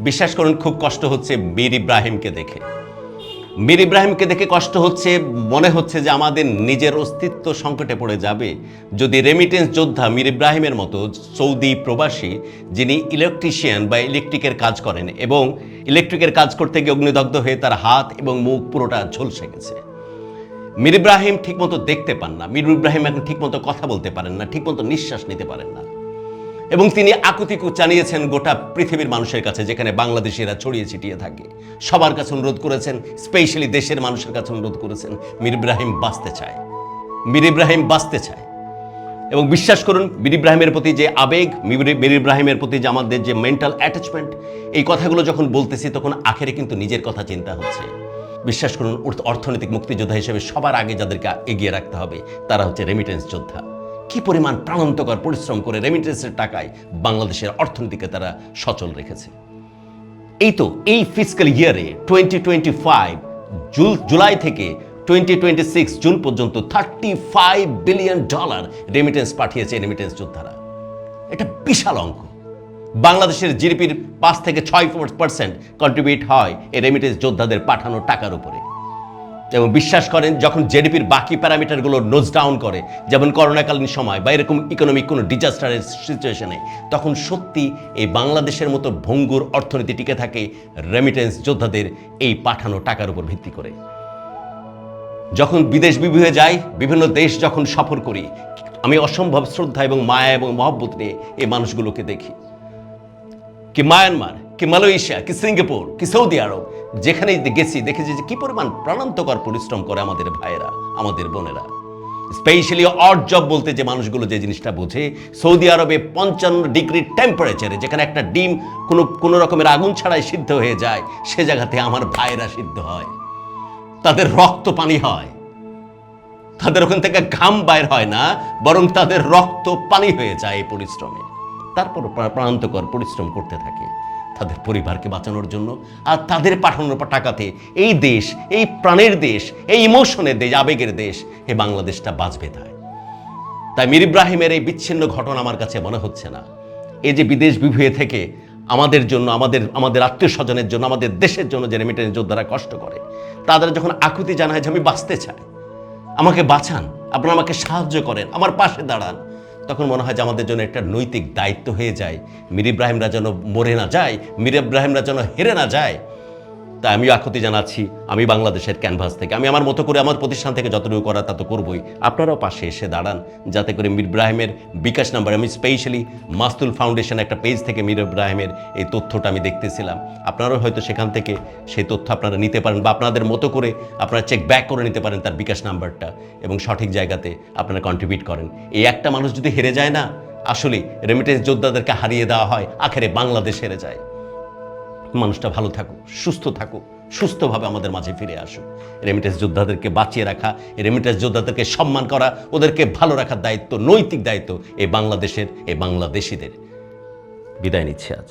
বিশ্বাস করুন খুব কষ্ট হচ্ছে মীর ইব্রাহিমকে দেখে। মীর ইব্রাহিমকে দেখে কষ্ট হচ্ছে, মনে হচ্ছে যে আমাদের নিজের অস্তিত্ব সংকটে পড়ে যাবে যদি রেমিটেন্স যোদ্ধা মীর ইব্রাহিমের মতো সৌদি প্রবাসী, যিনি ইলেকট্রিশিয়ান বা ইলেকট্রিকের কাজ করেন এবং ইলেকট্রিকের কাজ করতে গিয়ে অগ্নিদগ্ধ হয়ে তার হাত এবং মুখ পুরোটা ঝলসে গেছে। মীর ইব্রাহিম ঠিকমতো দেখতে পান না, মীর ইব্রাহিম এখন ঠিকমতো কথা বলতে পারেন না, ঠিকমতো নিঃশ্বাস নিতে পারেন না, এবং তিনি আকুতি জানিয়েছেন গোটা পৃথিবীর মানুষের কাছে, যেখানে বাংলাদেশিরা ছড়িয়ে ছিটিয়ে থাকে, সবার কাছে অনুরোধ করেছেন, স্পেশালি দেশের মানুষের কাছে অনুরোধ করেছেন, মীর ইব্রাহিম বাঁচতে চায়, মীর ইব্রাহিম বাঁচতে চায়। এবং বিশ্বাস করুন মীর ইব্রাহিমের প্রতি যে আবেগ, মীর ইব্রাহিমের প্রতি যে আমাদের যে মেন্টাল অ্যাটাচমেন্ট, এই কথাগুলো যখন বলতেছি তখন আখেরে কিন্তু নিজের কথা চিন্তা হচ্ছে। বিশ্বাস করুন অর্থনৈতিক মুক্তিযোদ্ধা হিসেবে সবার আগে যাদেরকে এগিয়ে রাখতে হবে তারা হচ্ছে রেমিটেন্স যোদ্ধা। কি পরিমাণ প্রাণান্তকর পরিশ্রম করে রেমিটেন্সের টাকায় বাংলাদেশের অর্থনীতিকে তারা সচল রেখেছে। এই ফিসক্যাল ইয়ারে 2025 জুলাই থেকে 2026 জুন পর্যন্ত $35 বিলিয়ন রেমিটেন্স পাঠিয়েছে রেমিটেন্স যোদ্ধারা। এটা বিশাল অঙ্ক। বাংলাদেশের জিডিপির 5 থেকে 6% কন্ট্রিবিউট হয় এই রেমিটেন্স যোদ্ধাদের পাঠানো টাকার উপরে। এবং বিশ্বাস করেন যখন জিডিপির বাকি প্যারামিটারগুলো নোজ ডাউন করে, যেমন করোনাকালীন সময় বা এরকম ইকোনমিক কোনো ডিজাস্টারের সিচুয়েশনে, তখন সত্যি এই বাংলাদেশের মতো ভঙ্গুর অর্থনীতি টিকে থাকে রেমিটেন্স যোদ্ধাদের এই পাঠানো টাকার উপর ভিত্তি করে। যখন বিদেশ বিভুঁয়ে যাই, বিভিন্ন দেশ যখন সফর করি, আমি অসম্ভব শ্রদ্ধা এবং মায়া এবং মহব্বত নিয়ে এই মানুষগুলোকে দেখি। কি মায়ানমার, কি মালয়েশিয়া, কি সিঙ্গাপুর, কি সৌদি আরব, যেখানেই গেছি দেখেছি যে কি পরিমাণ প্রাণান্তকর পরিশ্রম করে আমাদের ভাইয়েরা, আমাদের বোনেরা। স্পেশালি অড জব বলতে যে মানুষগুলো যে জিনিসটা বোঝে, সৌদি আরবে 55 ডিগ্রি টেম্পারেচারে যেখানে একটা ডিম কোনো রকমের আগুন ছাড়াই সিদ্ধ হয়ে যায়, সে জায়গাতে আমার ভাইয়েরা সিদ্ধ হয়, তাদের রক্ত পানি হয়, তাদের ওখান থেকে ঘাম বাইর হয় না, বরং তাদের রক্ত পানি হয়ে যায় এই পরিশ্রমে। তারপর প্রাণান্তকর পরিশ্রম করতে থাকে তাদের পরিবারকে বাঁচানোর জন্য। আর তাদের পাঠানোর টাকাতে এই দেশ, এই প্রাণের দেশ, এই ইমোশনের দেশ, আবেগের দেশ, এই বাংলাদেশটা বাঁচবে। তাই মীর ইব্রাহিমের এই বিচ্ছিন্ন ঘটনা আমার কাছে মনে হচ্ছে না। এই যে বিদেশ বিভুঁয়ে থেকে আমাদের জন্য, আমাদের আত্মীয় স্বজনের জন্য, আমাদের দেশের জন্য যে রেমিটেন্স যোদ্ধারা কষ্ট করে, তাদের যখন আকুতি জানায় যে আমি বাঁচতে চাই, আমাকে বাঁচান, আপনারা আমাকে সাহায্য করেন, আমার পাশে দাঁড়ান, তখন মনে হয় যে আমাদের জন্য একটা নৈতিক দায়িত্ব হয়ে যায় মীর ইব্রাহিমরা যেন মরে না যায়, মীর ইব্রাহিমরা যেন হেরে না যায়। তাই আমি আকুতি জানাচ্ছি, আমি বাংলাদেশের ক্যানভাস থেকে, আমি আমার মতো করে আমার প্রতিষ্ঠান থেকে যতটুকু করা তা তো করবই, আপনারাও পাশে এসে দাঁড়ান, যাতে করে মীর ইব্রাহিমের বিকাশ নাম্বার, আমি স্পেশালি মাস্তুল ফাউন্ডেশন একটা পেজ থেকে মীর ইব্রাহিমের এই তথ্যটা আমি দেখতেছিলাম, আপনারাও হয়তো সেখান থেকে সেই তথ্য আপনারা নিতে পারেন, বা আপনাদের মতো করে আপনারা চেক ব্যাক করে নিতে পারেন তার বিকাশ নাম্বারটা, এবং সঠিক জায়গাতে আপনারা কন্ট্রিবিউট করেন। এই একটা মানুষ যদি হেরে যায় না, আসলে রেমিটেন্স যোদ্ধাদেরকে হারিয়ে দেওয়া হয়, আখেরে বাংলাদেশ হেরে যায়। মানুষটা ভালো থাকুক, সুস্থ থাকুক, সুস্থভাবে আমাদের মাঝে ফিরে আসুক। রেমিটেন্স যোদ্ধাদেরকে বাঁচিয়ে রাখা, রেমিটেন্স যোদ্ধাদেরকে সম্মান করা, ওদেরকে ভালো রাখার দায়িত্ব, নৈতিক দায়িত্ব এই বাংলাদেশের, এই বাংলাদেশিদের। বিদায় নিচ্ছে আজ।